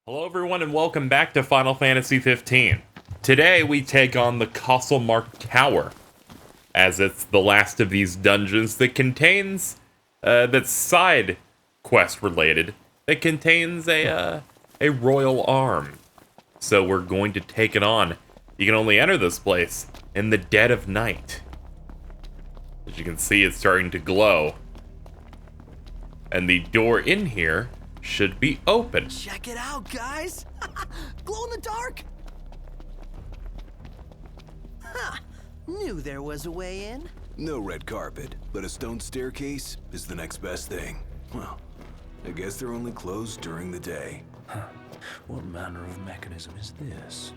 Hello everyone and welcome back to Final Fantasy 15. Today we take on the Costlemark Tower, as it's the last of these dungeons that contains, that's side quest related, that contains a royal arm. So we're going to take it on. You can only enter this place in the dead of night. As you can see, it's starting to glow. And the door in here should be open. Check it out, guys! Glow in the dark! Huh. Knew there was a way in. No red carpet, but a stone staircase is the next best thing. Well, I guess they're only closed during the day. Huh. What manner of mechanism is this?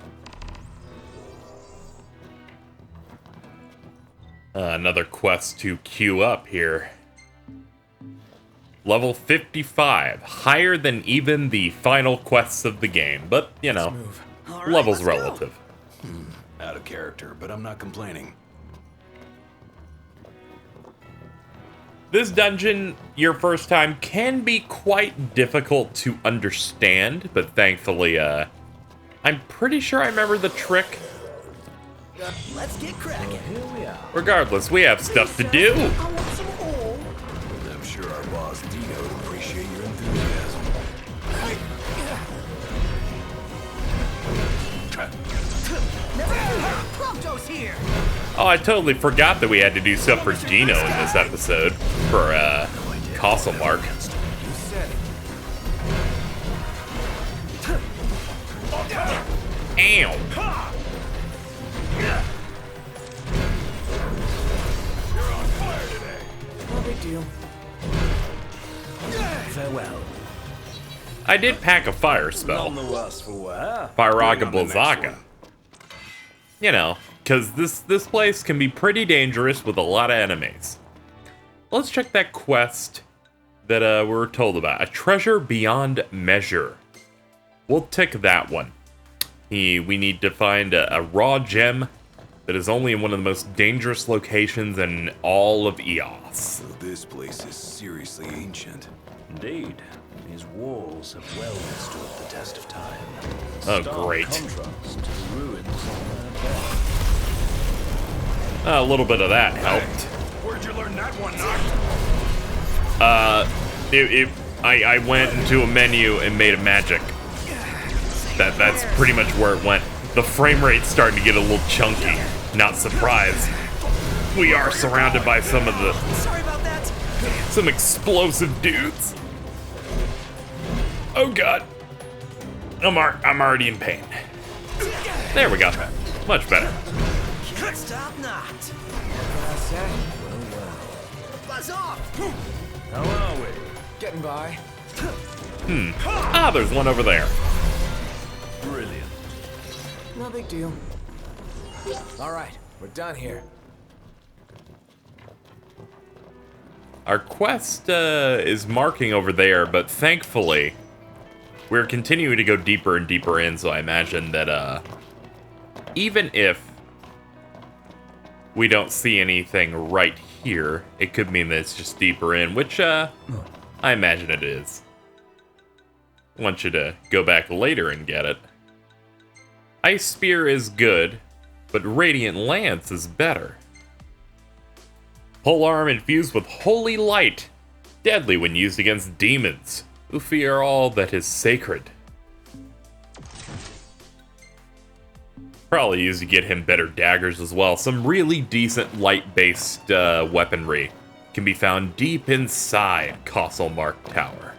Another quest to queue up here. Level 55, higher than even the final quests of the game, but, you know, Right, level's let's go. relative. Out of character, but I'm not complaining. This dungeon, your first time, can be quite difficult to understand, but thankfully, I'm pretty sure I remember the trick. Let's get cracking. Here we are. Regardless, we have stuff to do. I want some more. I'm sure our boss Dino would appreciate your enthusiasm. Never heard Prompto's here. Oh, I totally forgot that we had to do stuff for Dino in this episode, for, Costlemark. You said it. Ow! You're on fire today. No big deal. Farewell. I did pack a fire spell. None the worse for wear. Firaga Wait on the next Blazaga. one. You know, because this place can be pretty dangerous with a lot of enemies. Let's check that quest that we were told about. A treasure beyond measure. We'll tick that one. We need to find a raw gem that is only in one of the most dangerous locations in all of Eos. So this place is seriously ancient. Indeed, these walls have well withstood the test of time. Oh, Stark great. contrast to the ruins of their death. A little bit of that helped. Where'd you learn that one, Knock? I went into a menu and made a magic. That's pretty much where it went. The frame rate's starting to get a little chunky. Not surprised. We are surrounded by some Sorry about that. explosive dudes. Oh god. I'm already in pain. There we go. Much better. Can't stop not. Buzz off. How are we? Getting by. Ah, there's one over there. Brilliant. No big deal. All right, we're done here. Our quest is marking over there, but thankfully, we're continuing to go deeper and deeper in, so I imagine that even if we don't see anything right here, it could mean that it's just deeper in, which I imagine it is. I want you to go back later and get it. Ice Spear is good, but Radiant Lance is better. Polearm infused with holy light, deadly when used against demons, who fear all that is sacred. Probably used to get him better daggers as well. Some really decent light-based weaponry can be found deep inside Costlemark Tower.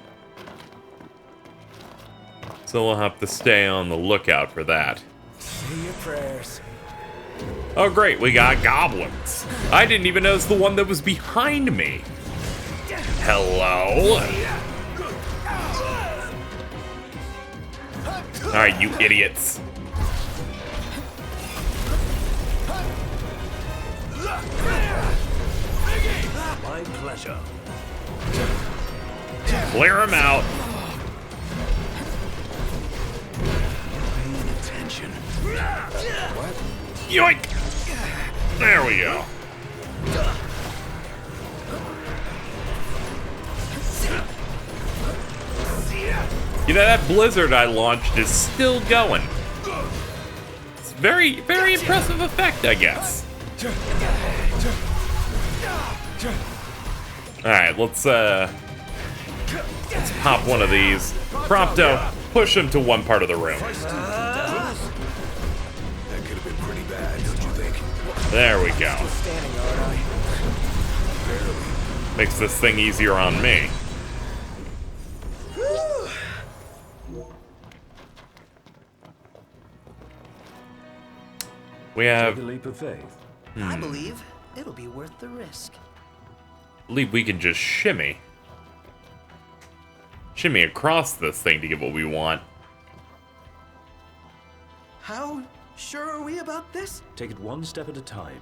So we'll have to stay on the lookout for that. Say your prayers. Oh great, we got goblins. I didn't even notice the one that was behind me. Hello? Alright, you idiots. My pleasure. Clear him out. Paying attention. Yoink! There we go. You know, that blizzard I launched is still going. It's very, very impressive effect, I guess. Alright, let's pop one of these. Prompto, push him to one part of the room. That could have been pretty bad, don't you think? There we go. Standing, aren't I? Makes this thing easier on me. We have... Take a leap of faith. I believe it'll be worth the risk. I believe we can just shimmy. Shimmy across this thing to get what we want. How sure are we about this? Take it one step at a time.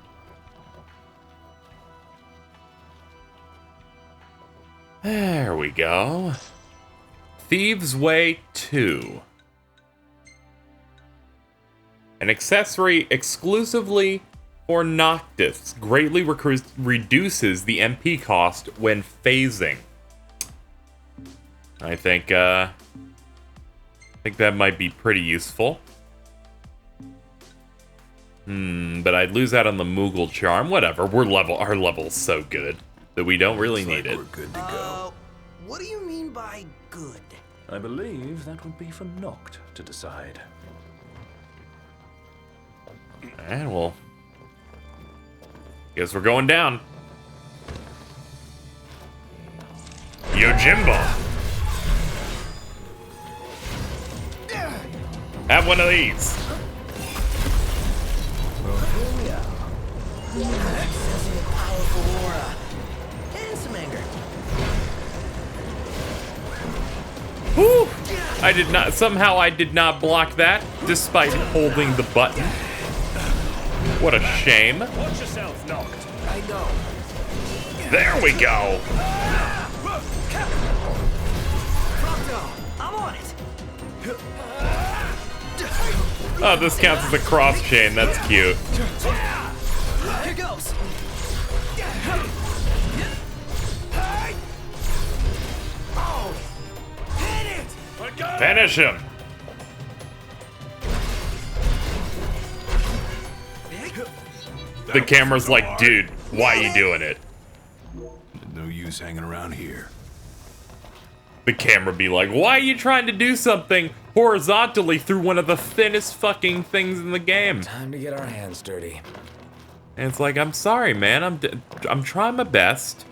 There we go. Thieves' Way 2. An accessory exclusively for Noctis. Greatly reduces the MP cost when phasing. I think that might be pretty useful. But I'd lose out on the Moogle charm. Whatever, our level's so good that we don't really Looks need like it. we're good to go. What do you mean by good? I believe that would be for Noct to decide. Alright, well, guess we're going down. Yojimbo! Have one of these. Accessing a powerful aura. And some anger. Whew! Somehow I did not block that, despite holding the button. What a shame. Watch yourself, Noct. I know. There we go. Prompto, I'm on it. Oh, this counts as a cross chain. That's cute. Here goes. Oh, hit it! Finish him. The camera's like, dude, why are you doing it? No use hanging around here. The camera be like, why are you trying to do something horizontally through one of the thinnest fucking things in the game? Time to get our hands dirty. And it's like, I'm sorry, man. I'm trying my best.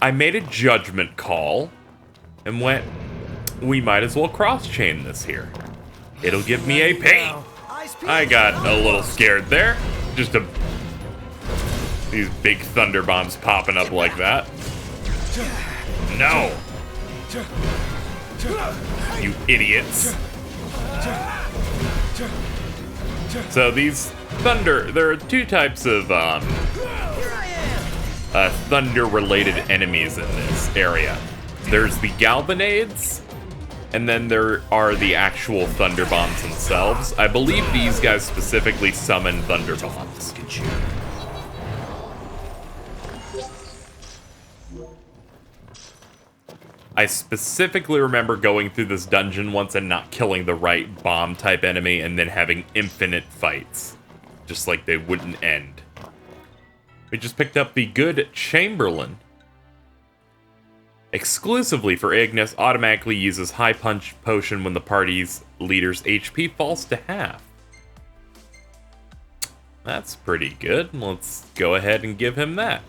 I made a judgment call and went, we might as well cross-chain this here. It'll give me a pain. I got a little scared there. Just these big thunder bombs popping up like that. No. You idiots. So these there are two types of thunder-related enemies in this area. There's the Galvanades, and then there are the actual thunder bombs themselves. I believe these guys specifically summon thunder bombs. I specifically remember going through this dungeon once and not killing the right bomb-type enemy and then having infinite fights. Just like they wouldn't end. We just picked up the Good Chamberlain. Exclusively for Ignis, automatically uses High Punch Potion when the party's leader's HP falls to half. That's pretty good. Let's go ahead and give him that.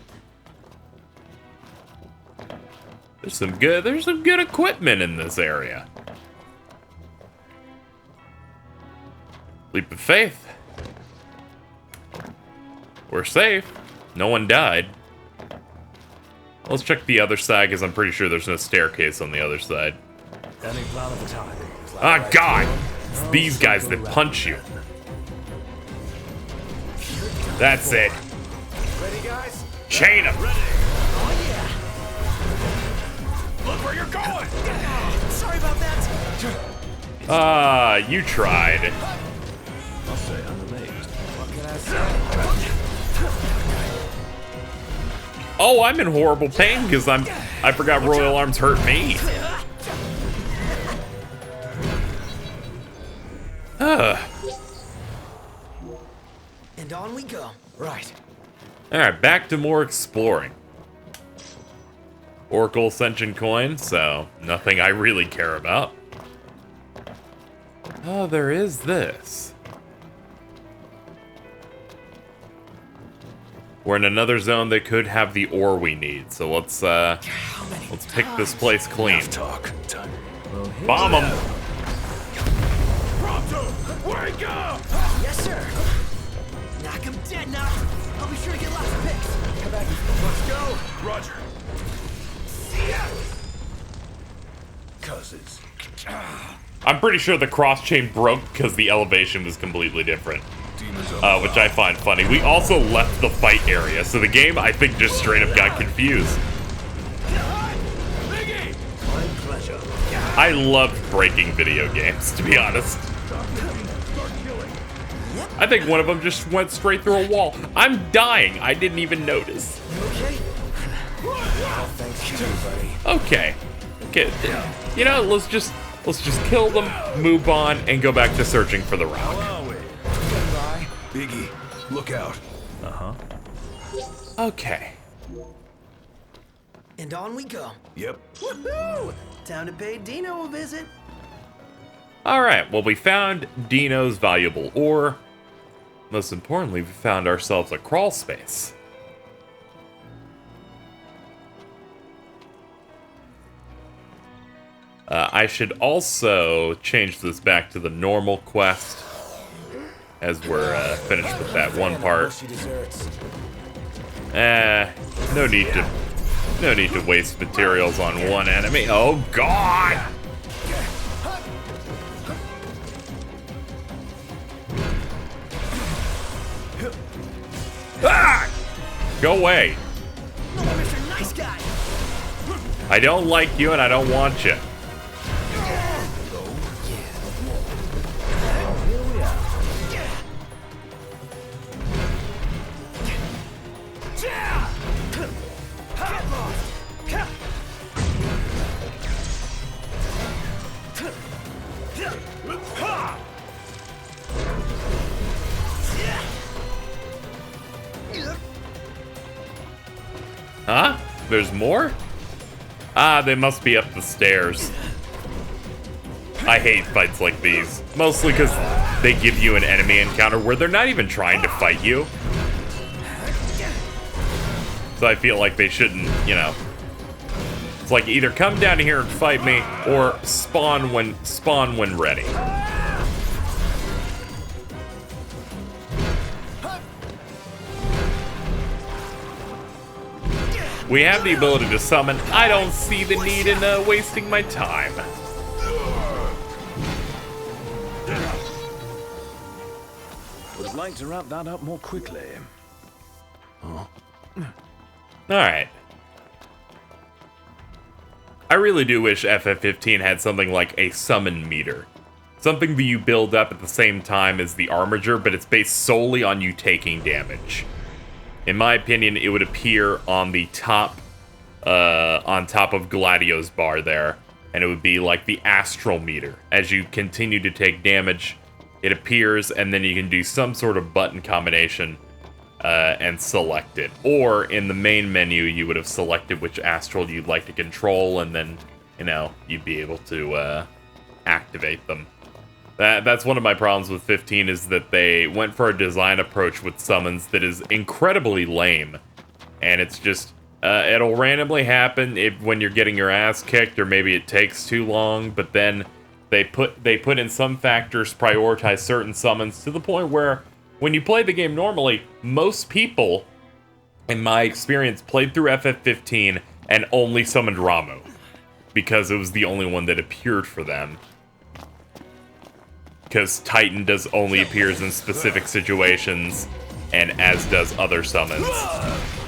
There's some good equipment in this area. Leap of faith. We're safe. No one died. Let's check the other side, because I'm pretty sure there's no staircase on the other side. Any plan of attack? Ah, God! It's these guys that punch you. That's it. Ready, guys? Chain him. Look where you're going! Sorry about that. Ah, you tried. I'll say I'm amazed. What can I say? Oh, I'm in horrible pain because I forgot Royal Arms hurt me. And on we go. Right. Alright, back to more exploring. Oracle Ascension coin, so nothing I really care about. Oh, there is this. We're in another zone that could have the ore we need, so let's pick this place clean. Enough talk. Time. Bomb them! Wake up! Yes, sir. Knock him dead now. I'll be sure to get lots of picks. Come back. Let's go! Roger. Cousins. I'm pretty sure the cross chain broke because the elevation was completely different. Demons on Which I find funny. We also left the fight area, so the game, I think, just straight up got confused. My pleasure. I love breaking video games, to be honest. I think one of them just went straight through a wall. I'm dying. I didn't even notice. Okay. Oh, thanks to you, buddy. Okay. Okay. You know, let's just kill them, move on, and go back to searching for the rock. Bye. Biggie, look out. Okay. And on we go. Yep. Woohoo! Time to pay Dino a visit. Alright, well, we found Dino's valuable ore. Most importantly, we found ourselves a crawl space. I should also change this back to the normal quest as we're finished with that one part. She deserts. No need to waste materials on one enemy. Oh God! Ah! Go away! No, Mr. Nice Guy. I don't like you and I don't want you. Huh? There's more? Ah, they must be up the stairs. I hate fights like these. Mostly because they give you an enemy encounter where they're not even trying to fight you. So I feel like they shouldn't, you know. It's like either come down here and fight me, or spawn when ready. We have the ability to summon. I don't see the need in wasting my time. Would like to wrap that up more quickly. Alright. I really do wish FF15 had something like a summon meter. Something that you build up at the same time as the armature, but it's based solely on you taking damage. In my opinion, it would appear on the top, on top of Gladio's bar there, and it would be like the astral meter. As you continue to take damage, it appears, and then you can do some sort of button combination and select it. Or in the main menu, you would have selected which astral you'd like to control, and then, you know, you'd be able to activate them. That's one of my problems with 15, is that they went for a design approach with summons that is incredibly lame. And it's just, it'll randomly happen when you're getting your ass kicked, or maybe it takes too long, but then they put in some factors, prioritize certain summons to the point where when you play the game normally, most people, in my experience, played through FF15 and only summoned Ramu, because it was the only one that appeared for them. Because Titan only appears in specific situations, and as does other summons.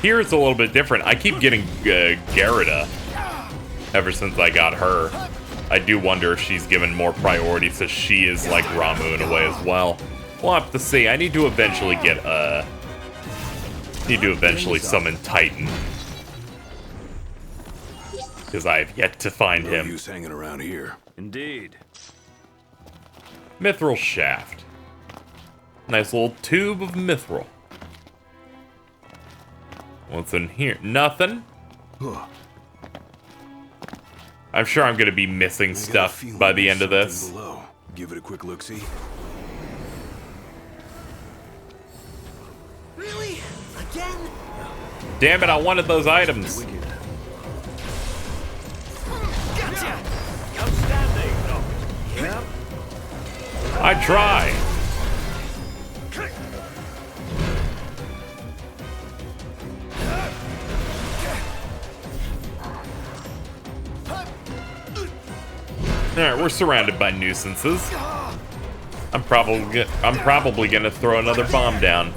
Here it's a little bit different. I keep getting Garida ever since I got her. I do wonder if she's given more priority, so she is like Ramu in a way as well. We'll have to see. I need to eventually summon Titan, because I have yet to find No him. use hanging around here. Indeed. Mithril shaft. Nice little tube of mithril. What's in here? Nothing. I'm sure I'm gonna be missing stuff by the end of this. Below. Give it a quick look-see. Really? Again? Damn it, I wanted those items. Gotcha! Outstanding. Yep. I try. Alright, we're surrounded by nuisances. I'm probably gonna throw another bomb down.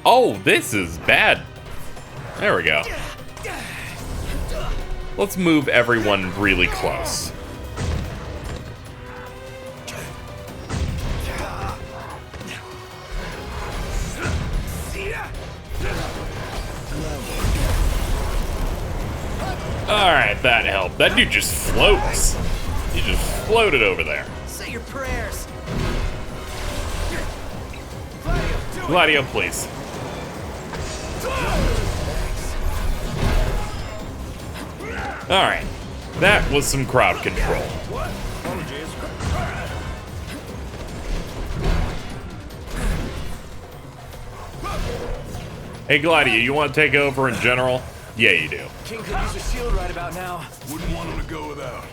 Oh, this is bad. There we go. Let's move everyone really close. Alright, that helped. That dude just floats. He just floated over there. Say your prayers. Gladio, please. Alright. That was some crowd control. Hey, Gladio, you want to take over in general? Yeah, you do. King could use a shield right about now. Wouldn't want him to go without.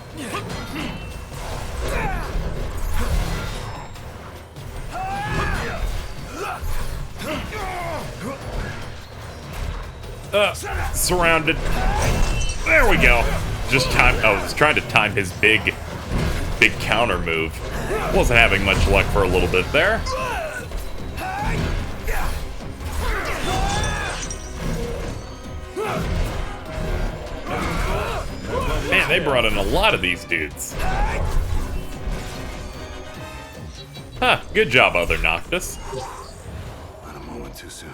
Surrounded. There we go. Just time. I was trying to time his big counter move. Wasn't having much luck for a little bit there. Man, they brought in a lot of these dudes. Huh, good job, Other Noctis. Not a moment too soon.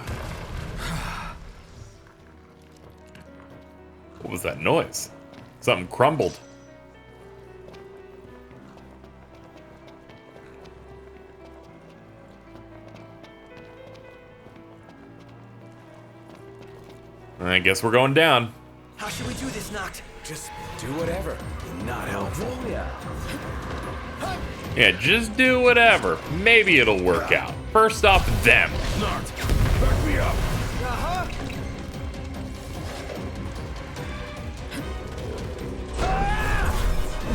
What was that noise? Something crumbled. I guess we're going down. How should we do this, Noct? Just do whatever. Not helpful. Yeah, just do whatever. Maybe it'll work out. First off, them. Back me up.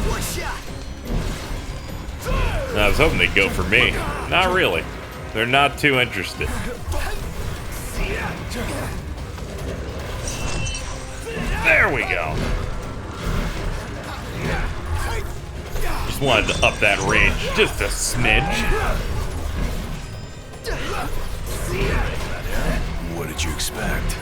One shot! I was hoping they'd go for me. Not really. They're not too interested. There we go. Just wanted to up that range just a smidge. What did you expect?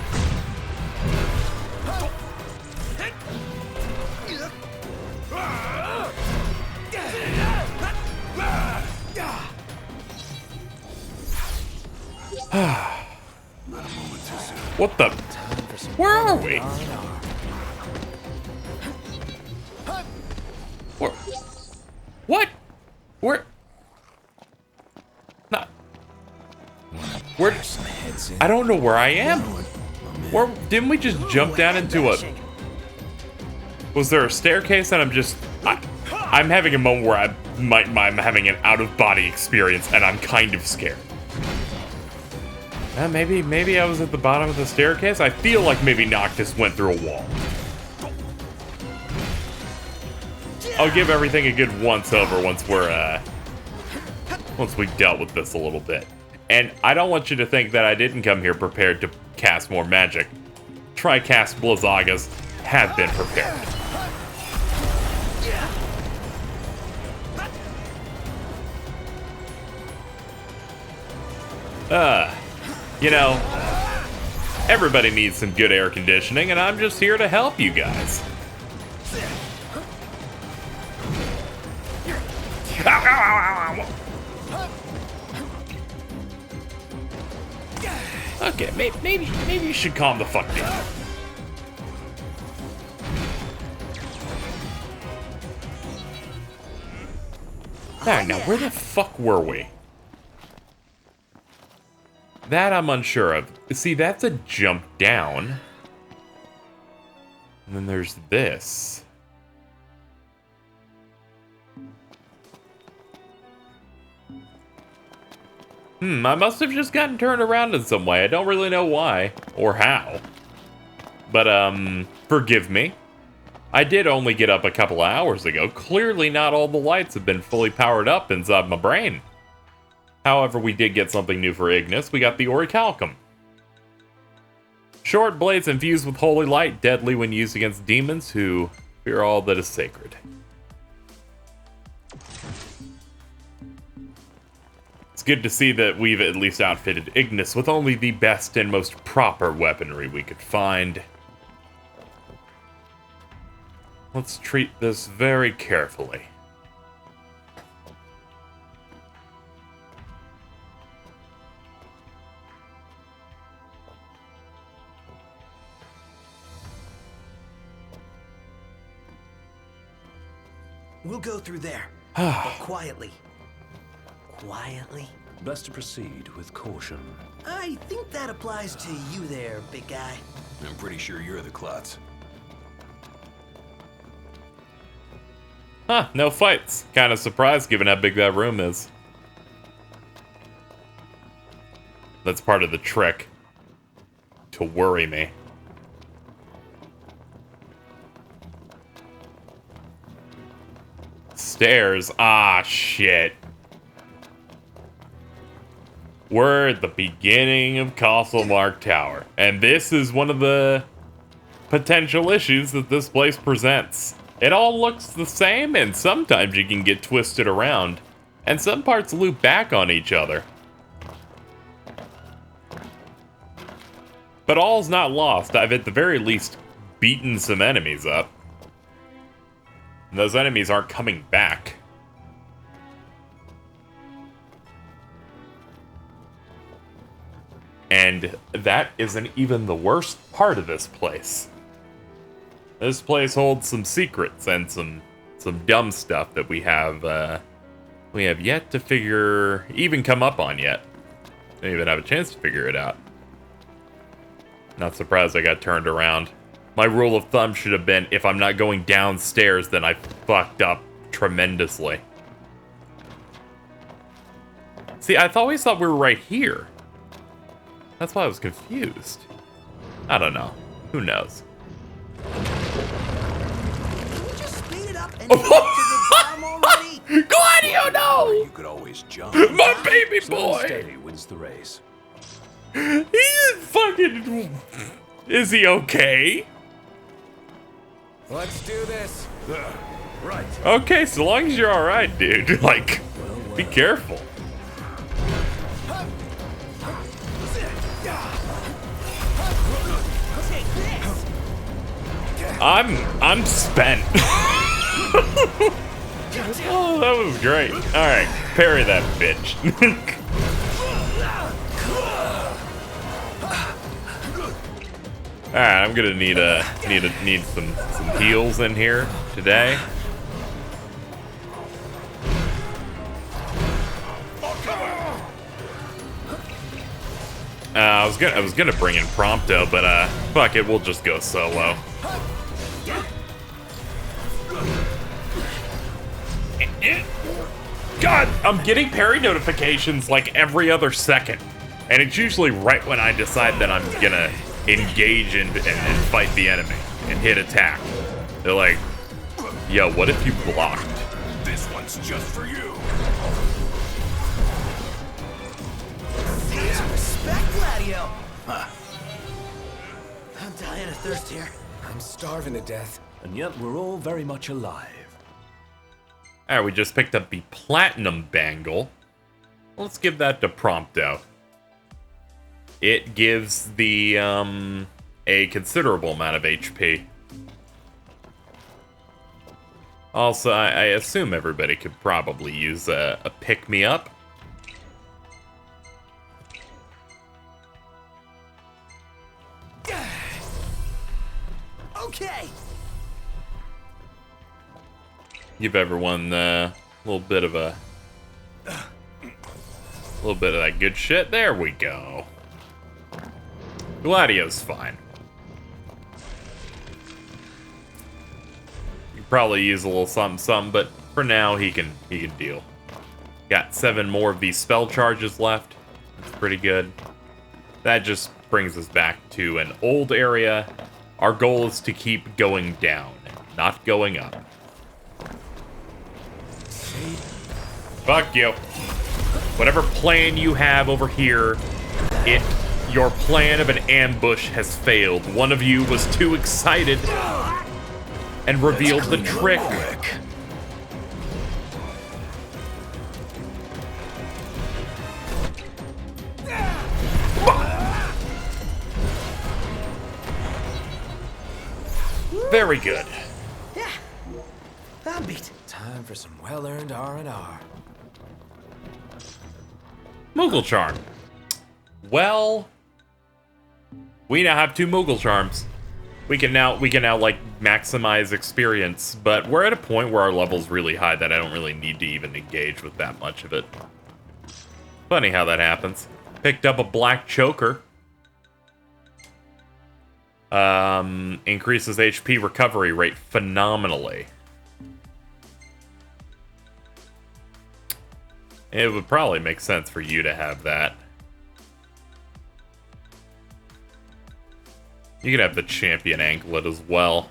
Not a moment too soon. What the? Where are we? Where? What? Where? Not. Where? I don't know where I am. Where? Didn't we just jump down into a? Was there a staircase and I'm having a moment where I'm having an out-of-body experience and I'm kind of scared. Maybe I was at the bottom of the staircase. I feel like maybe Noctis went through a wall. I'll give everything a good once-over once we've dealt with this a little bit. And I don't want you to think that I didn't come here prepared to cast more magic. Tri-cast Blizzagas have been prepared. You know, everybody needs some good air conditioning, and I'm just here to help you guys. Okay, maybe you should calm the fuck down. Alright, now where the fuck were we? That I'm unsure of. See, that's a jump down. And then there's this. I must have just gotten turned around in some way. I don't really know why or how. But, forgive me. I did only get up a couple of hours ago. Clearly not all the lights have been fully powered up inside my brain. However, we did get something new for Ignis. We got the Orichalcum. Short blades infused with holy light, deadly when used against demons who fear all that is sacred. It's good to see that we've at least outfitted Ignis with only the best and most proper weaponry we could find. Let's treat this very carefully. We'll go through there. But quietly. Quietly? Best to proceed with caution. I think that applies to you there, big guy. I'm pretty sure you're the klutz. Huh, no fights. Kind of surprised given how big that room is. That's part of the trick. To worry me. Stairs. Ah, shit. We're at the beginning of Costlemark Tower. And this is one of the potential issues that this place presents. It all looks the same, and sometimes you can get twisted around. And some parts loop back on each other. But all's not lost. I've at the very least beaten some enemies up. And those enemies aren't coming back. And that isn't even the worst part of this place. This place holds some secrets and some dumb stuff that we have yet to even come up on yet. Don't even have a chance to figure it out. Not surprised I got turned around. My rule of thumb should have been, if I'm not going downstairs, then I fucked up tremendously. See, I always thought we were right here. That's why I was confused. I don't know. Who knows? Can we just speed it up and get to the time already? Gladio, no! You could always jump. My baby Slow and boy! steady wins the race. He's fucking... Is he okay? Let's do this. Right. Okay, so long as you're alright, dude. Like, be careful. I'm spent. Oh, that was great. Alright, parry that bitch. Alright, I'm gonna need some heals in here today. I was gonna bring in Prompto, but fuck it, we'll just go solo. God, I'm getting parry notifications like every other second, and it's usually right when I decide that I'm gonna engage and fight the enemy and hit attack. They're like, yo, what if you blocked? This one's just for you. Some respect, Gladio. I'm dying of thirst here. I'm starving to death. And yet we're all very much alive. Alright, we just picked up the Platinum Bangle. Let's give that to Prompto. It gives the, a considerable amount of HP. Also, I assume everybody could probably use a pick-me-up. Okay. Give everyone a little bit of a A little bit of that good shit. There we go. Gladio's fine. You could probably use a little something, but for now he can deal. Got 7 more of these spell charges left. That's pretty good. That just brings us back to an old area. Our goal is to keep going down, not going up. Fuck you. Whatever plan you have over here, your plan of an ambush has failed. One of you was too excited and revealed the trick. Very good. Yeah. I'm beat. Time for some well-earned R&R. Moogle Charm. Well, we now have 2 Moogle Charms. We can now like maximize experience, but we're at a point where our level's really high that I don't really need to even engage with that much of it. Funny how that happens. Picked up a black choker. Increases HP recovery rate phenomenally. It would probably make sense for you to have that. You could have the champion anklet as well.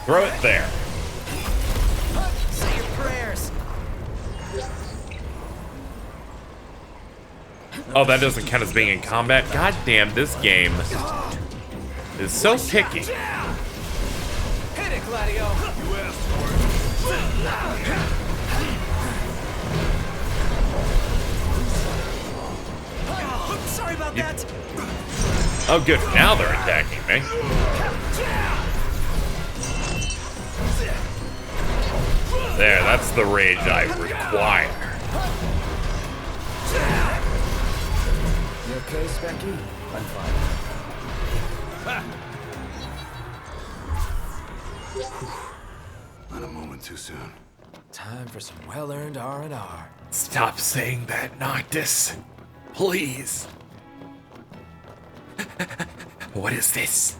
Throw it there. Say your prayers. Oh, that doesn't count as being in combat? God damn, this game is so picky. Hit it, Gladio! Sorry about that. Oh, good. Now they're attacking me. There, that's the rage I require. You okay, Specky? I'm fine. Not a moment too soon. Time for some well-earned R&R. Stop saying that, Noctis. Please. What is this?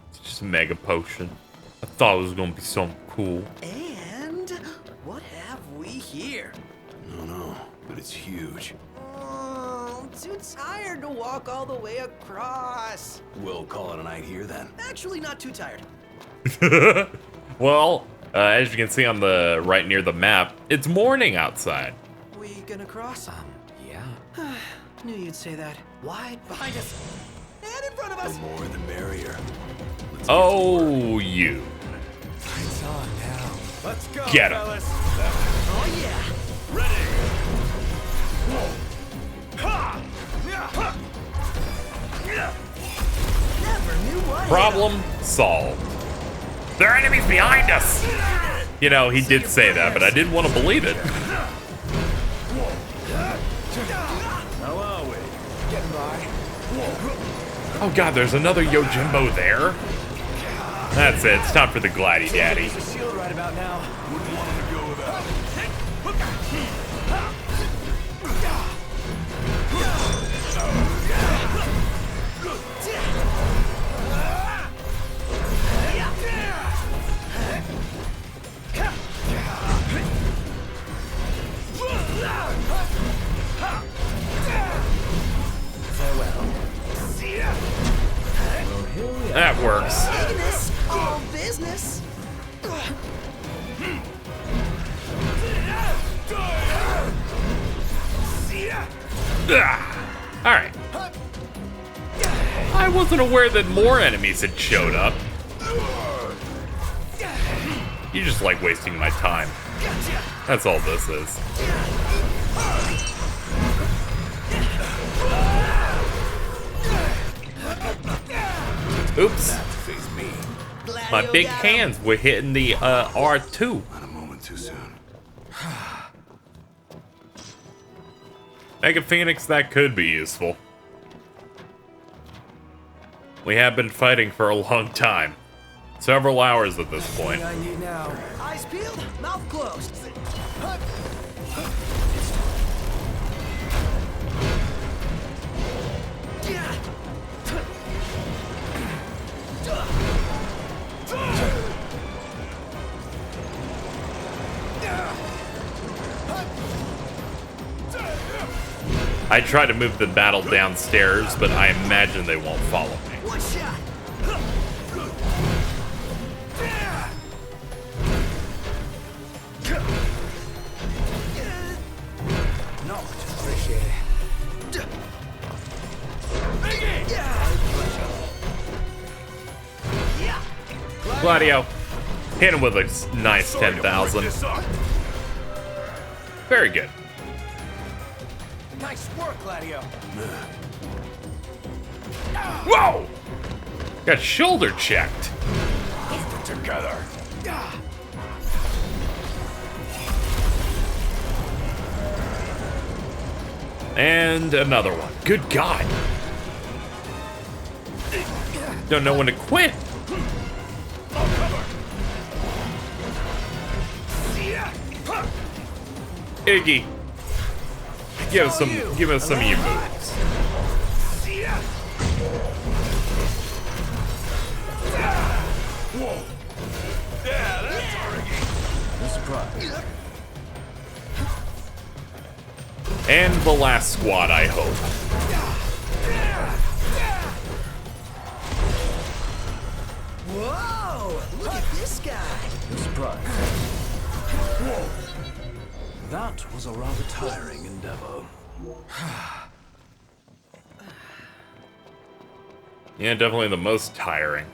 It's just a mega potion. I thought it was gonna be something cool. And what have we here? No, but it's huge. Oh, I'm too tired to walk all the way across. We'll call it a night here then. Actually, not too tired. Well, as you can see on the right near the map, it's morning outside. We gonna cross? Yeah. Knew you'd say that. Wide behind us. And in front of us. The more the merrier. Oh, you. It's on now. Let's go, Get him. fellas. Oh, yeah. Never knew what. Problem solved. There are enemies behind us! You know, he did say that, but I didn't want to believe it. How are we? Getting by. Oh god, there's another Yojimbo there. That's it, it's time for the Gladi Daddy. Use the shield right about now. Wouldn't want him to go without. That works. Business, all business. Alright. I wasn't aware that more enemies had showed up. You just like wasting my time. That's all this is. Oops. Face me. My big hands were hitting the R2. Not a moment too soon. Mega Phoenix, that could be useful. We have been fighting for a long time. Several hours at this point. I need now. Eyes peeled, mouth closed. I try to move the battle downstairs, but I imagine they won't follow me. One shot. No, just appreciate it. Gladio, hit him with a nice 10,000. Very good. Nice work, Gladio. Whoa! Got shoulder checked. Together. And another one. Good God. Don't know when to quit. Iggy, give us some of your moves. Whoa. Yeah, that's already. No surprise. And the last squad, I hope. Whoa! Look at this guy. No surprise. That was a rather tiring endeavor. Yeah, definitely the most tiring.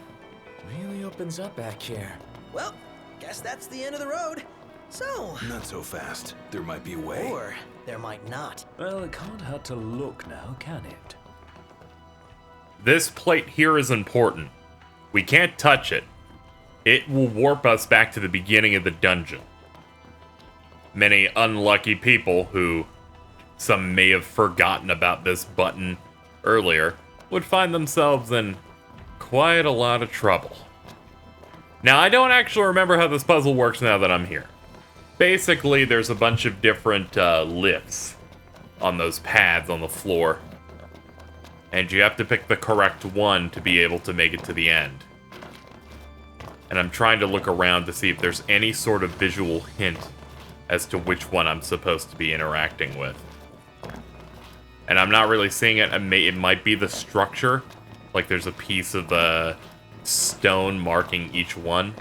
Really opens up back here. Well, guess that's the end of the road. So, Not so fast. There might be a way. or there might not. Well, it can't hurt to look now, can it? This plate here is important. We can't touch it. It will warp us back to the beginning of the dungeon. Many unlucky people who some may have forgotten about this button earlier would find themselves in quite a lot of trouble. Now, I don't actually remember how this puzzle works now that I'm here. Basically, there's a bunch of different lifts on those pads on the floor. And you have to pick the correct one to be able to make it to the end. And I'm trying to look around to see if there's any sort of visual hint as to which one I'm supposed to be interacting with. And I'm not really seeing it. It might be the structure. Like there's a piece of stone marking each one.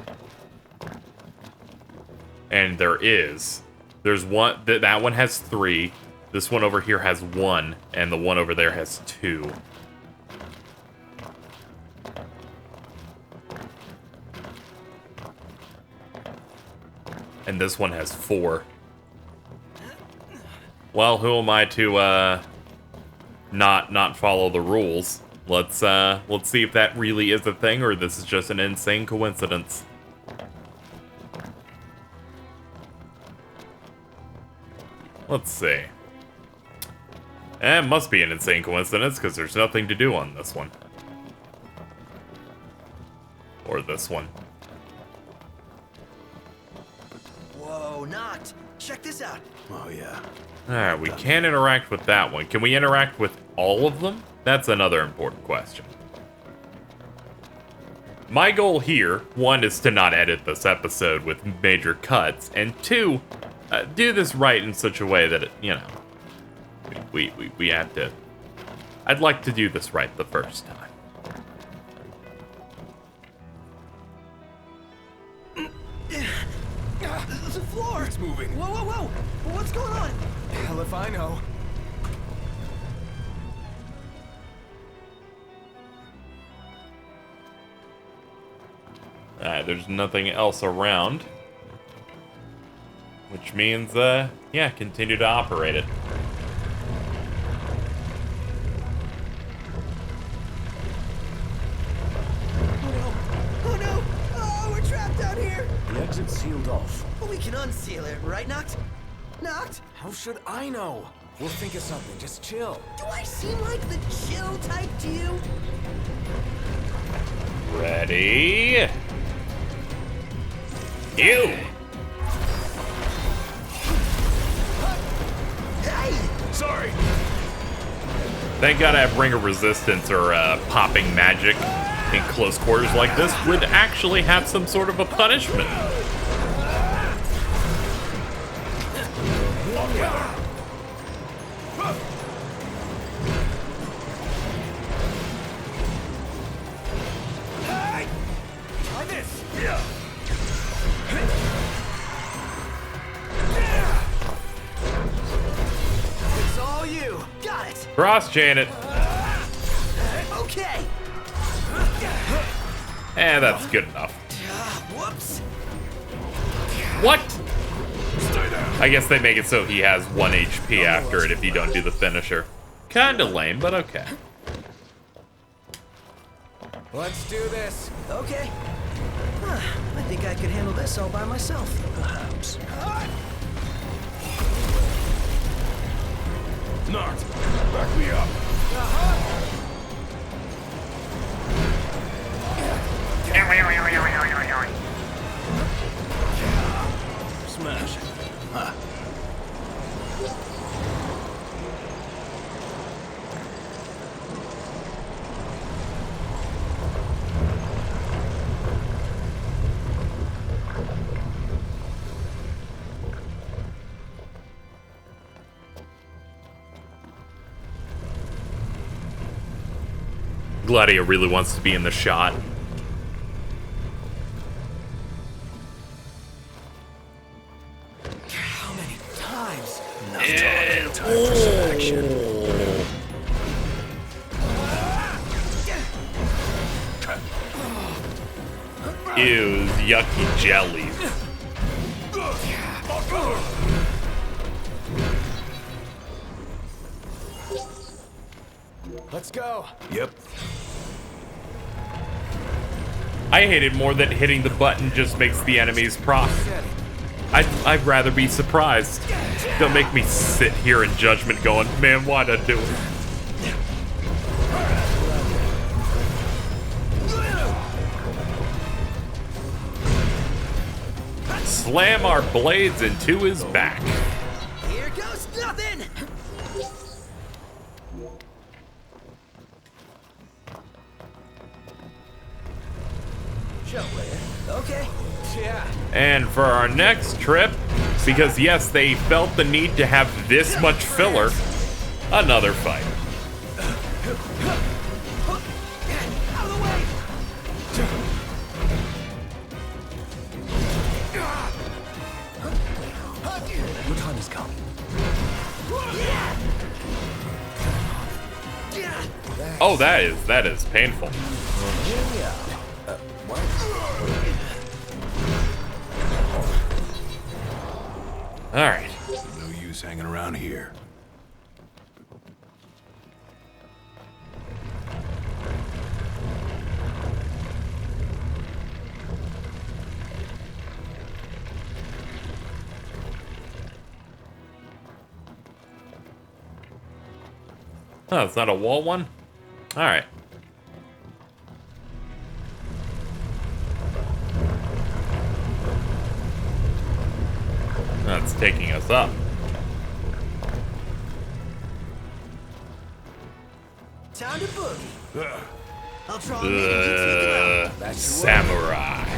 And there is. There's one, that one has 3. This one over here has 1. And the one over there has 2. And this one has 4. Well, who am I to not follow the rules? Let's see if that really is a thing or this is just an insane coincidence. Let's see. It must be an insane coincidence because there's nothing to do on this one. Or this one. Whoa, knocked. Check this out. Oh, yeah. Alright, we can't interact with that one. Can we interact with all of them? That's another important question. My goal here, 1, is to not edit this episode with major cuts, and 2, do this right in such a way that, we have to... I'd like to do this right the first time. The floor. It's moving. Whoa, whoa, whoa. What's going on? Hell if I know. There's nothing else around. Which means, yeah, continue to operate it. Oh no! Oh, we're trapped out here! The exit's sealed off. Well, we can unseal it, right, Knocked? Knocked? How should I know? We'll think of something. Just chill. Do I seem like the chill type to you? Ready? Ew! Sorry. Thank God I have Ring of Resistance or popping magic in close quarters like this would actually have some sort of a punishment. Try this. It's all you. Got it. Cross-chain it. Okay. That's good enough. Whoops. What? I guess they make it so he has 1 HP after it if you don't do the finisher. Kinda lame, but okay. Let's do this. Okay. I think I could handle this all by myself. Perhaps. Knocked. Back me up. Smash. Ha. Gladio really wants to be in the shot. How many times? Enough talking. Time for some action. Ew, yucky jelly. Let's go. Yep. I hate it more that hitting the button just makes the enemies proc. I'd rather be surprised. Don't make me sit here in judgment going, man, why'd I do it? Slam our blades into his back. Here goes nothing. Jump later. Okay. Yeah. And for our next trip, because yes, they felt the need to have this much filler, another fight. Out of the way. Your time has come. Oh, that is painful. All right. No use hanging around here. Oh, it's not a wall one? All right. That's taking us up. Time to boogie. I'll try and make you take it out. Samurai.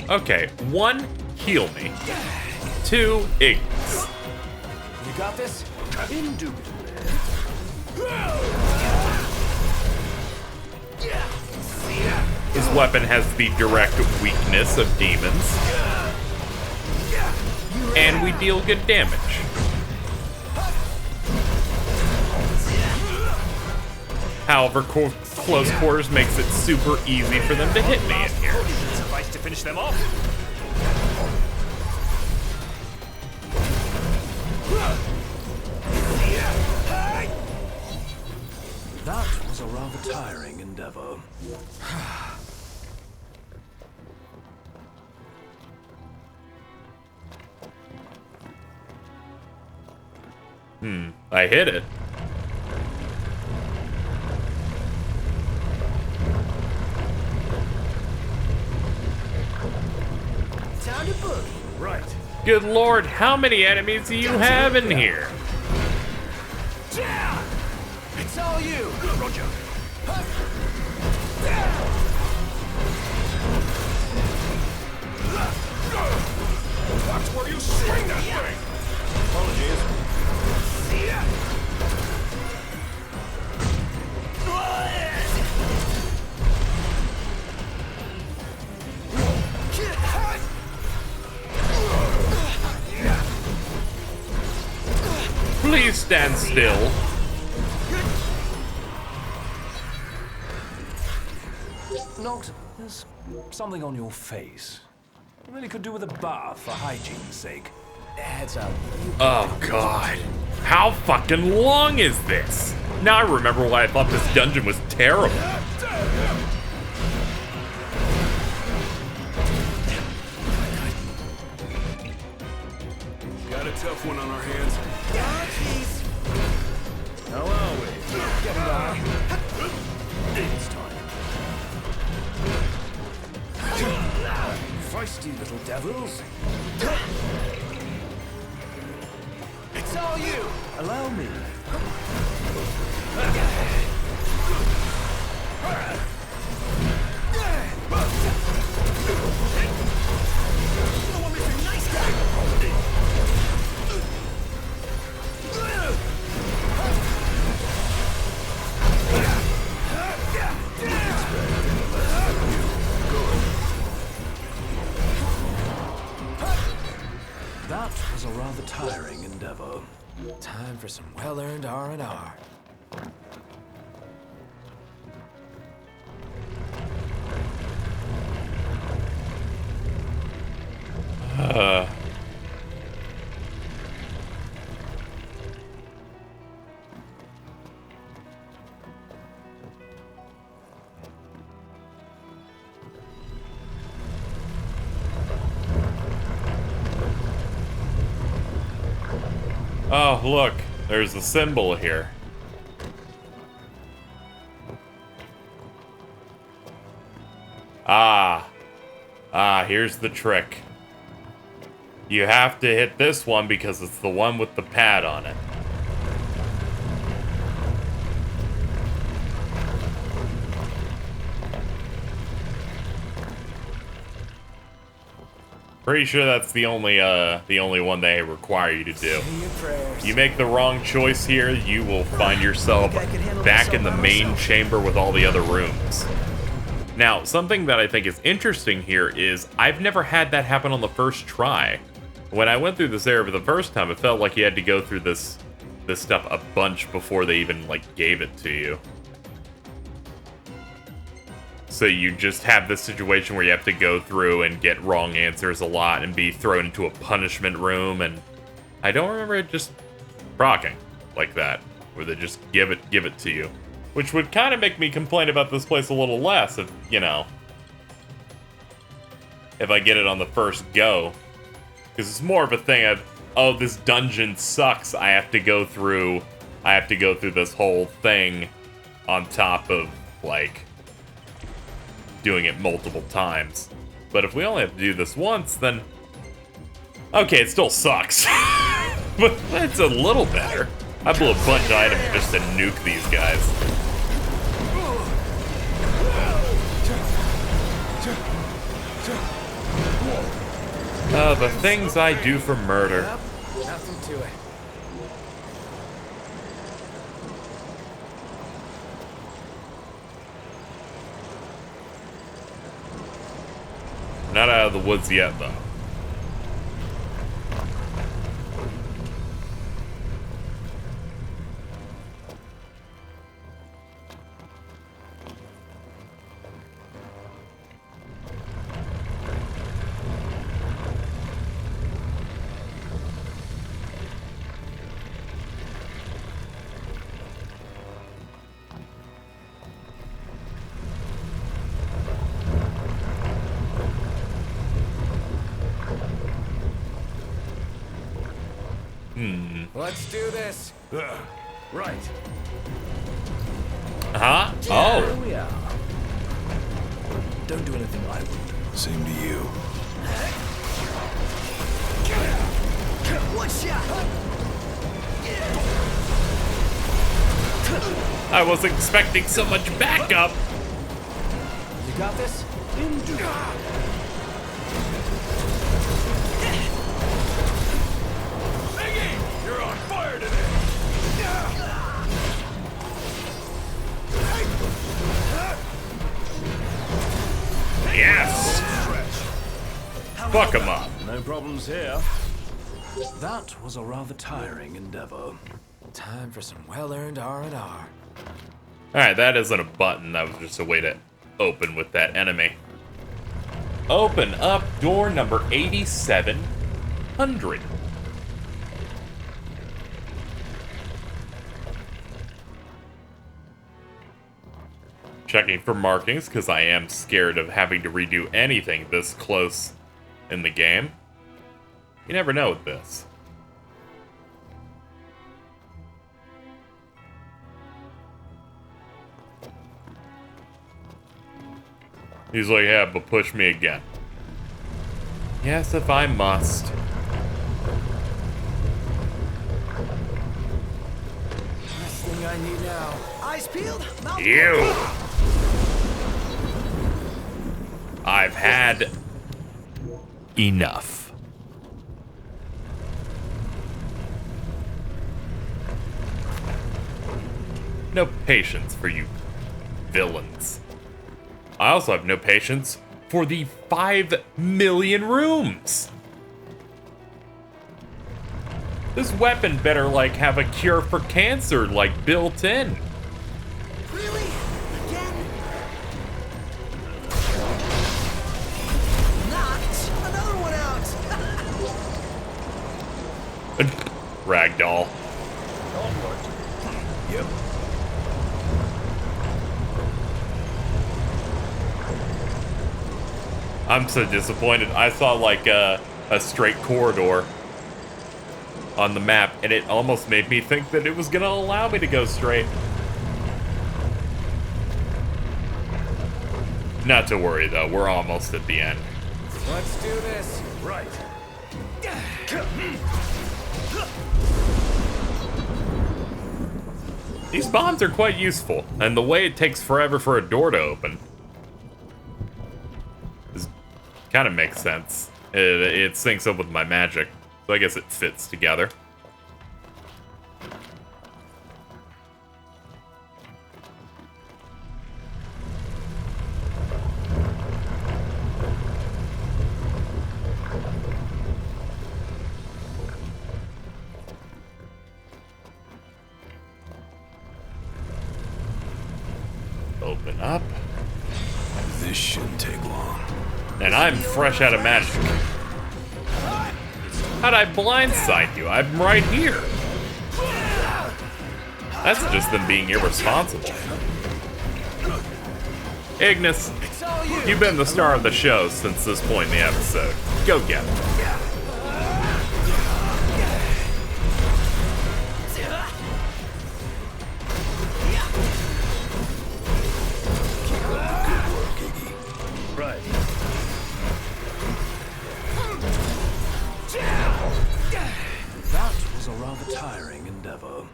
Okay, 1, heal me. 2, ignis. You got this? Indubitably. His weapon has the direct weakness of demons. And we deal good damage. However, close quarters makes it super easy for them to hit me in here. Suffice to finish them off. That was a rather tiring endeavor. I hit it. Time to boogie. Right. Good lord, how many enemies do you have in here? It's all you. Roger. Watch where you swing that thing. Apologies. Please stand still. Noct, there's something on your face. You really could do with a bath for hygiene's sake. Heads up. Oh god. How fucking long is this? Now I remember why I thought this dungeon was terrible. Got a tough one on our hands. Oh, jeez. How are we? Getting by. It's time. Feisty little devils. It's all you. Allow me. That was a rather tiring endeavor. Time for some well-earned R&R. Oh, look. There's a symbol here. Here's the trick. You have to hit this one because it's the one with the pad on it. Pretty sure that's the only one they require you to do. Say your prayers. You make the wrong choice here, you will find yourself back in the main chamber with all the other rooms. Now, something that I think is interesting here is I've never had that happen on the first try. When I went through this area for the first time, it felt like you had to go through this stuff a bunch before they even, like, gave it to you. So you just have this situation where you have to go through and get wrong answers a lot and be thrown into a punishment room, and I don't remember it just proccing like that, where they just give it to you. Which would kind of make me complain about this place a little less if, you know, if I get it on the first go. Because it's more of a thing of, oh, this dungeon sucks, I have to go through this whole thing on top of, like, doing it multiple times. But if we only have to do this once, then okay, it still sucks. But it's a little better. I blew a bunch of items just to nuke these guys. The things I do for murder. Yep, nothing to it. Not out of the woods yet, though. Let's do this. Right. Huh? Here Oh. we are. Don't do anything I wouldn't. Same to you. One shot. I was expecting so much backup. You got this? You're on fire today. Yes. Fuck him up. No problems here. That was a rather tiring endeavor. Time for some well-earned R&R. Alright, that isn't a button. That was just a way to open with that enemy. Open up door number 8700. Checking for markings, because I am scared of having to redo anything this close in the game. You never know with this. He's like, yeah, but push me again. Yes, if I must. Last thing I need now. Eyes peeled. Mouth You! I've had enough. No patience for you villains. I also have no patience for the 5 million rooms. This weapon better, like, have a cure for cancer, like, built in. Really? Again? Knocked another one out. Ragdoll. Yep. I'm so disappointed. I saw, like, a straight corridor on the map, and it almost made me think that it was gonna allow me to go straight. Not to worry, though. We're almost at the end. Let's do this. Right. These bombs are quite useful, and the way it takes forever for a door to open kind of makes sense. It syncs up with my magic, so I guess it fits together. Open up. This shouldn't take long. And I'm fresh out of magic. How'd I blindside you? I'm right here. That's just them being irresponsible. Ignis, you've been the star of the show since this point in the episode. Go get it. Right. That was a rather tiring endeavor.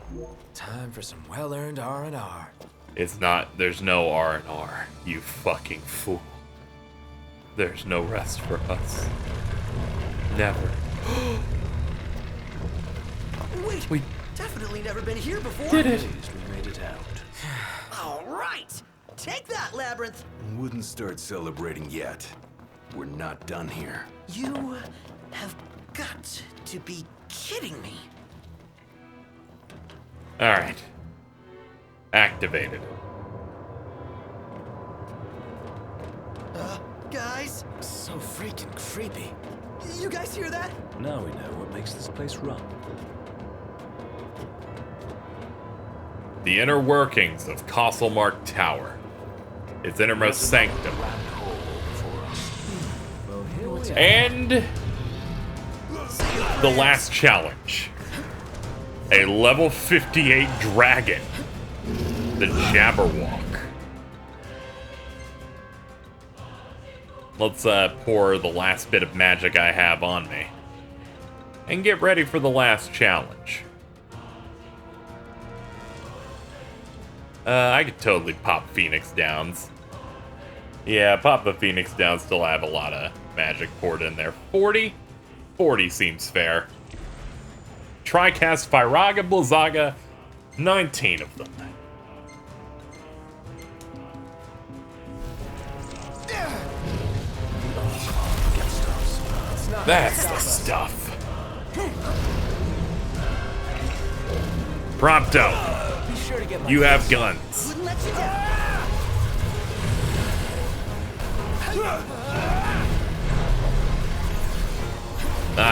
Time for some well-earned R&R. It's not, there's no R&R, you fucking fool. There's no rest for us. Never. Wait, We definitely never been here before. did it. Pleased we made it out. All right. Take that, Labyrinth. Wouldn't start celebrating yet. We're not done here. You have got to be kidding me. Alright. Activated. Guys, So freaking creepy. you guys hear that? Now we know what makes this place run. The inner workings of Costlemark Tower. Its innermost sanctum. Well, here we are. And the last challenge. A level 58 dragon. The Jabberwock. Let's pour the last bit of magic I have on me. And get ready for the last challenge. I could totally pop Phoenix Downs. Yeah, pop the Phoenix Downs till I have a lot of magic poured in there. 40? 40 seems fair. Tricast Firaga Blizzaga, 19 of them. That's the stuff. Prompto, Be sure to get my you have guns. Wouldn't let you down.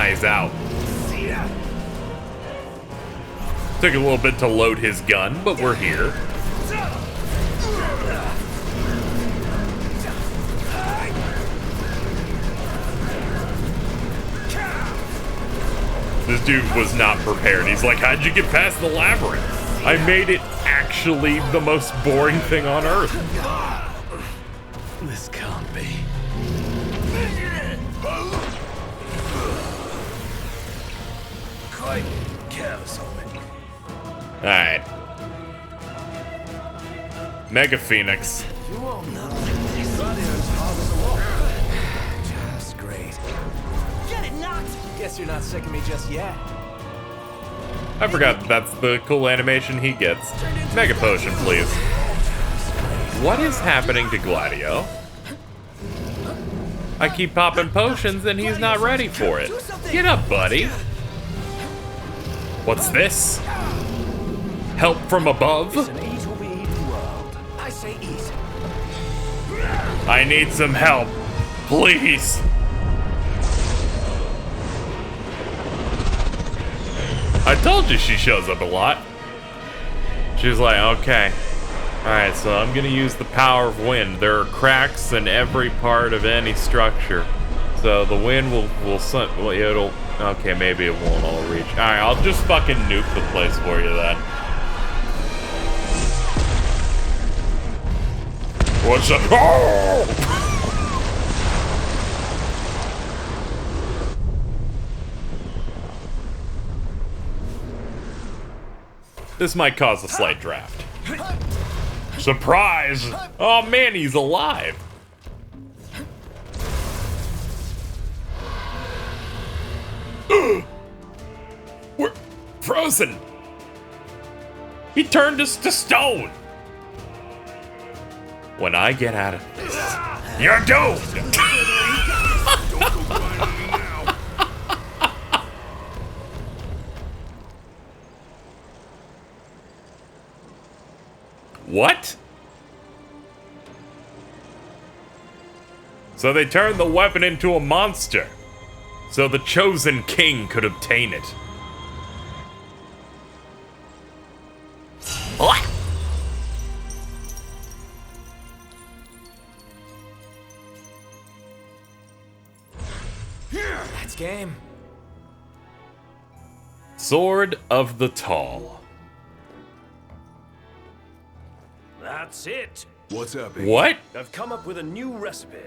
He's out. Took a little bit to load his gun, but we're here. This dude was not prepared. He's like, how'd you get past the labyrinth? I made it actually the most boring thing on earth. This can't be. Quite careless of me. Alright. Mega Phoenix. You won't know. Radio's hard as a rock. Just great. Get it knocked. Guess you're not sick of me just yet. I forgot that's the cool animation he gets. Mega Potion, please. What is happening to Gladio? I keep popping potions and he's not ready for it. Get up, buddy. What's this? Help from above? It's an eat or be eaten world. I say eat. I need some help. Please. I told you she shows up a lot. She's like, okay. Alright, so I'm gonna use the power of wind. There are cracks in every part of any structure. So the wind will well, it'll, okay, maybe it won't all reach. Alright, I'll just fucking nuke the place for you then. What's up? Oh! This might cause a slight draft. Surprise! Oh man, he's alive! We're frozen! He turned us to stone! When I get out of this, you're doomed! What? So they turned the weapon into a monster, so the chosen king could obtain it. What? That's game. Sword of the Tall. That's it. What's up, Iggy? What? I've come up with a new recipe.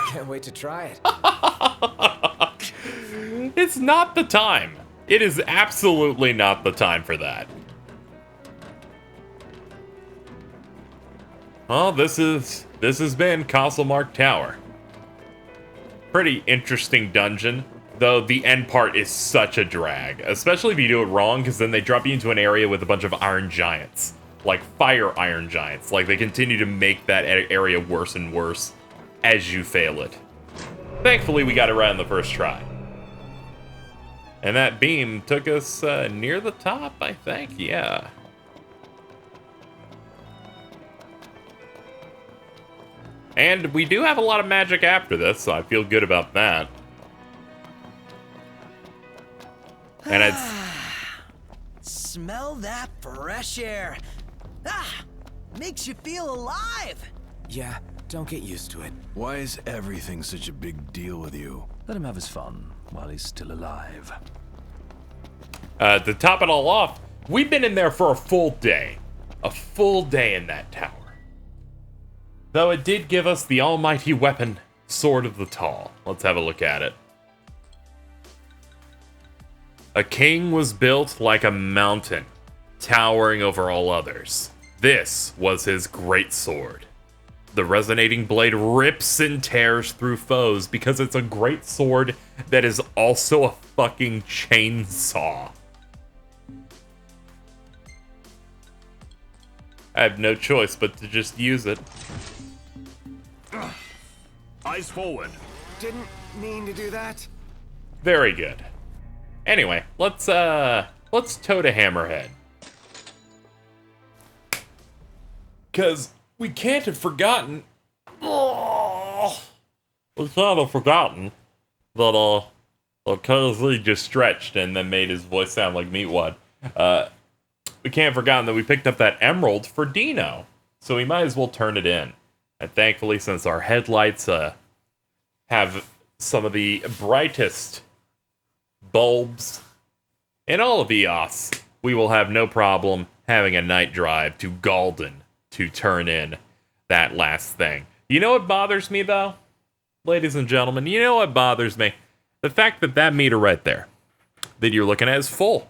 Can't wait to try it. It's not the time. It is absolutely not the time for that. Well, this has been Costlemark Tower. Pretty interesting dungeon, though the end part is such a drag, especially if you do it wrong, because then they drop you into an area with a bunch of iron giants, like fire iron giants. Like, they continue to make that area worse and worse as you fail it. Thankfully, we got it right on the first try. And that beam took us near the top, I think, yeah. And we do have a lot of magic after this, so I feel good about that. And it's... Smell that fresh air. Ah, makes you feel alive. Yeah, don't get used to it. Why is everything such a big deal with you? Let him have his fun while he's still alive. To top it all off, we've been in there for a full day. A full day in that tower. Though it did give us the almighty weapon, Sword of the Tall. Let's have a look at it. A king was built like a mountain, towering over all others. This was his great sword. The resonating blade rips and tears through foes because it's a great sword that is also a fucking chainsaw. I have no choice but to just use it. Eyes forward. Didn't mean to do that. Very good. Anyway, let's tote a hammerhead. 'Cause we can't have forgotten. We can't have forgotten that KZ just stretched and then made his voice sound like Meatwad. We can't have forgotten that we picked up that emerald for Dino, so we might as well turn it in. And thankfully, since our headlights have some of the brightest bulbs in all of EOS, we will have no problem having a night drive to Galden to turn in that last thing. You know what bothers me, though? Ladies and gentlemen, you know what bothers me? The fact that that meter right there that you're looking at is full.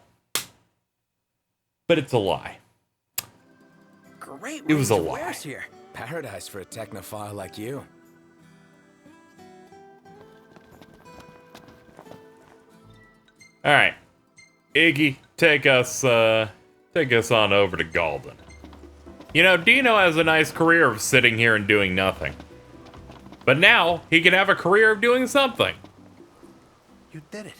But it's a lie. Great. It was a range of lie. wares here. Paradise for a technophile like you. All right, Iggy, take us on over to Galden. You know, Dino has a nice career of sitting here and doing nothing, but now he can have a career of doing something. You did it.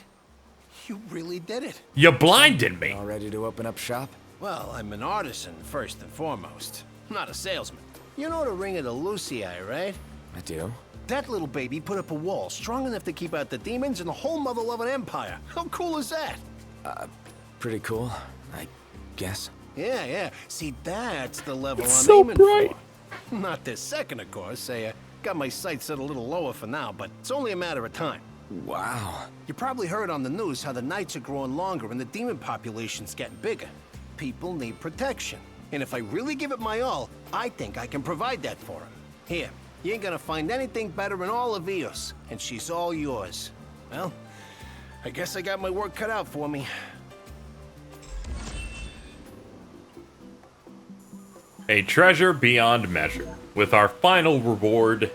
You really did it. You blinded me. All ready to open up shop? Well, I'm an artisan, first and foremost. Not a salesman. You know the ring of the Lucis, right? I do. That little baby put up a wall strong enough to keep out the demons and the whole mother-loving empire. How cool is that? Pretty cool, I guess. Yeah. See, that's the level It's I'm so aiming bright. for. Not this second, of course. I got my sights set a little lower for now, but it's only a matter of time. Wow. You probably heard on the news how the nights are growing longer and the demon population's getting bigger. People need protection. And if I really give it my all, I think I can provide that for them. Here, you ain't gonna find anything better in all of Eos, and she's all yours. Well, I guess I got my work cut out for me. A treasure beyond measure, with our final reward,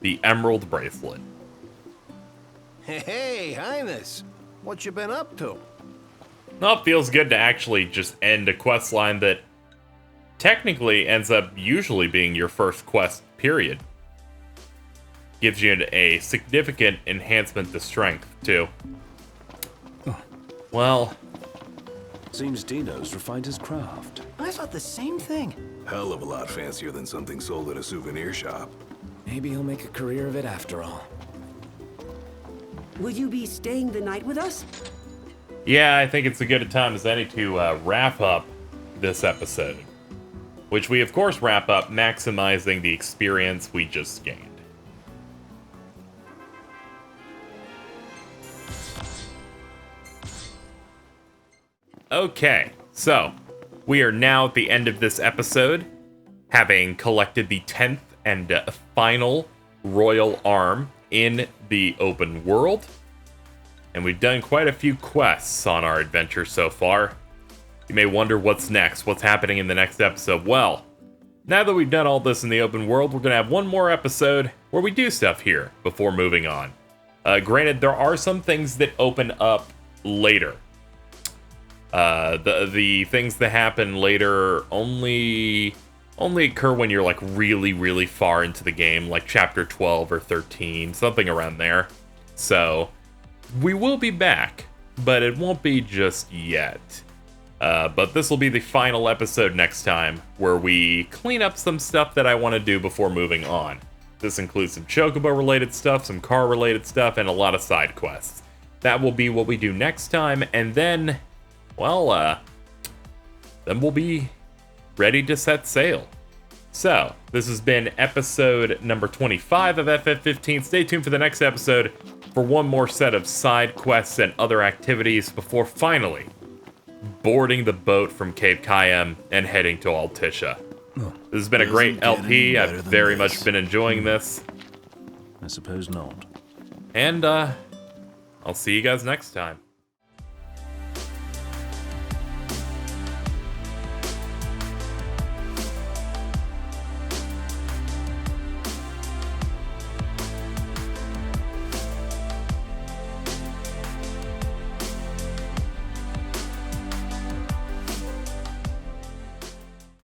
the Emerald Bracelet. Hey, Highness. What you been up to? Well, it feels good to actually just end a quest line that technically ends up usually being your first quest, period. Gives you a significant enhancement to strength, too. Well, Seems Dino's refined his craft. I thought the same thing. Hell of a lot fancier than something sold at a souvenir shop. Maybe he'll make a career of it after all. Will you be staying the night with us? yeah, I think it's a good a time as any to wrap up this episode. Which we, of course, wrap up maximizing the experience we just gained. Okay, so we are now at the end of this episode, having collected the 10th and final Royal Arm in the open world. And we've done quite a few quests on our adventure so far. You may wonder what's next, what's happening in the next episode. Well, now that we've done all this in the open world, we're going to have one more episode where we do stuff here before moving on. Granted, there are some things that open up later. The things that happen later only occur when you're like really, really far into the game, like chapter 12 or 13, something around there. So we will be back, but it won't be just yet. But this will be the final episode next time, where we clean up some stuff that I want to do before moving on. This includes some Chocobo-related stuff, some car-related stuff, and a lot of side quests. That will be what we do next time, and then, well, then we'll be ready to set sail. So, this has been episode number 25 of FF15. Stay tuned for the next episode for one more set of side quests and other activities before finally boarding the boat from Cape Cayenne and heading to Altisha. This has been a great Doesn't get any LP. better I've than very this. much been enjoying this. I suppose not. And, I'll see you guys next time.